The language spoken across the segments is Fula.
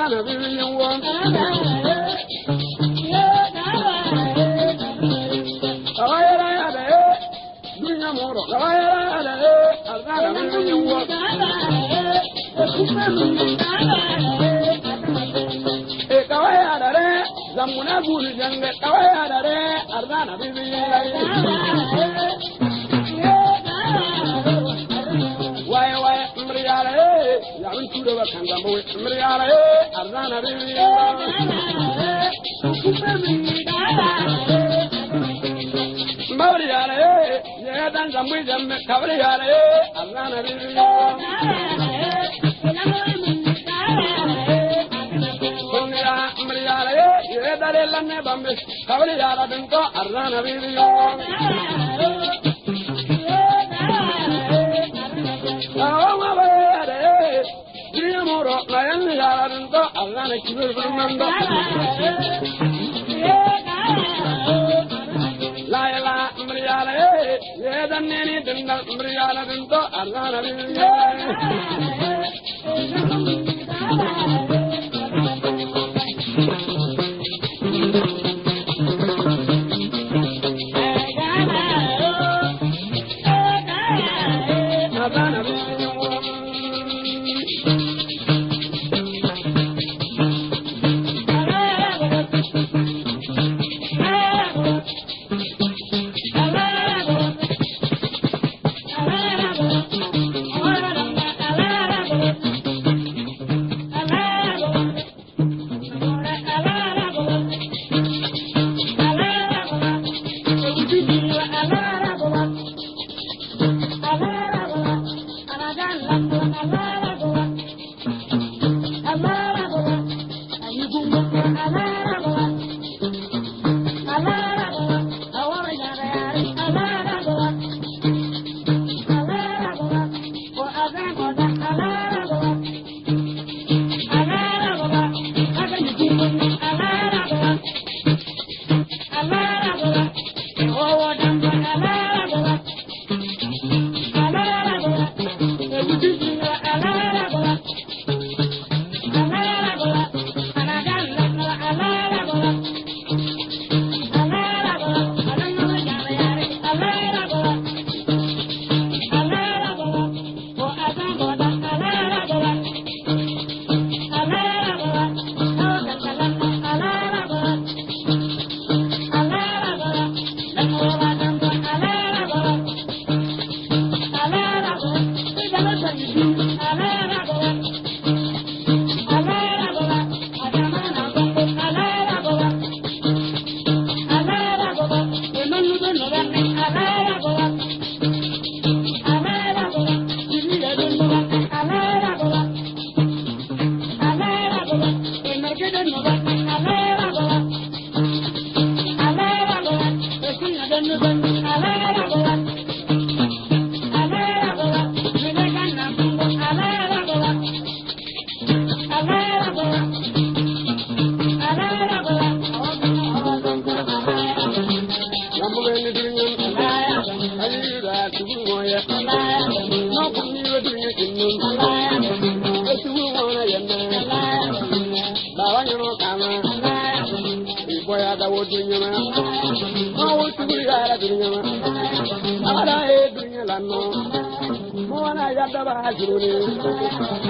Arzana Vivian one. Zamuna bulu jange kawaya dare arzana bibi why mriyale ya untudo bakanga mo mriyale arzana bibi mriyale ya dan zamui jamme kawriyale arzana bibi dare lanne bambe kawli yara binto arzana bibi awa bare diamoro layan yara binto arzana kibir bimando la la mriyale yedanne ni dindal mriyala binto arzana bibi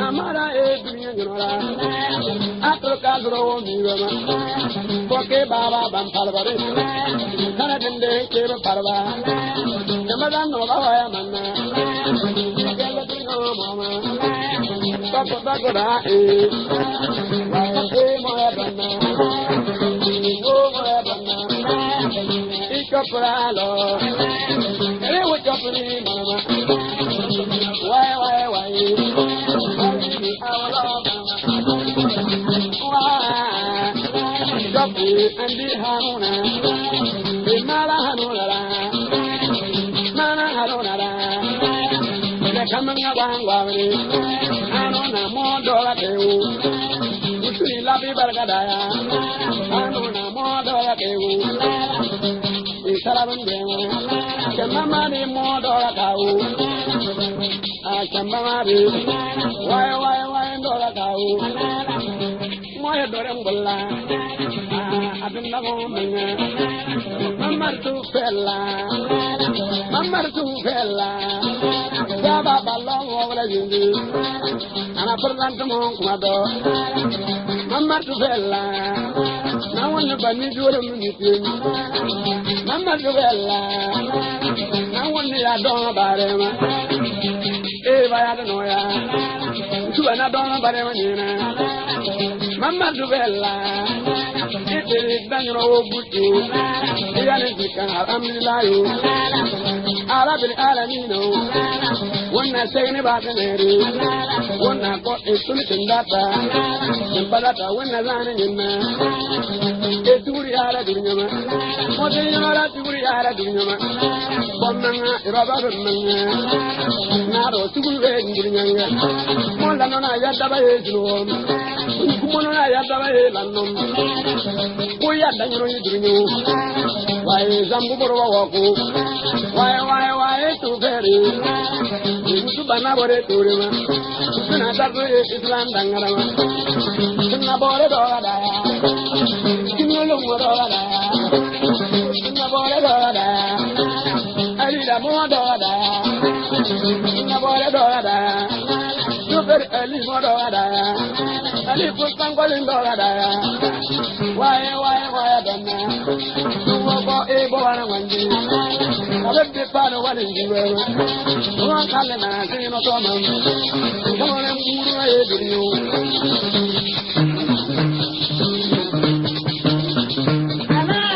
Amara e dunya nyora atro kadro miwama poke baba bam palbare kana dinde kero parwa jamadan no bawaya manna kela tino mama papa bagora e moya banna moya banna ikapralo ere wo chapri mama why and the Haruna, the Mala Hanula, Mana Haruna, the coming of Wangwari, Anona Modola, Usui Labi Bargadaya, Anona Modola, the Salaman the Mamadi Modola, I can Mamadi, why, Dola. dorem bolla adna mo menga mamar tu fella baba balong wala yindi ana porlant mo kumado mamar tu fella na wonna bani jore muniti mamar tu fella na wonna ya don barema baya no ya tu ana don barema nina mamar tu fella danyo butu yani zikan alhamdulillah arabil alamin wanna sayni ba kanere wanna ko etun tindata balata wanna zana nyina eturi ala dunyama mode yara turi ala dunyama bonna roba bonna na ro tugul we dunyanga mola nona yadda ba yejuno kumono na yadda ba yelannom kuya danyo yidunyo wae zambu borwa wako wae tu feri tu bana bore turima na tabu islam dangarama na bore doada kinolo doada na bore doada ali da mo doada na bore doada super ali mo doada ali kusangol doada wae dana wo ebo wana wandi abbe pano wala ndiwe wo kale na sino to mam ko na nguru e dinyo Allah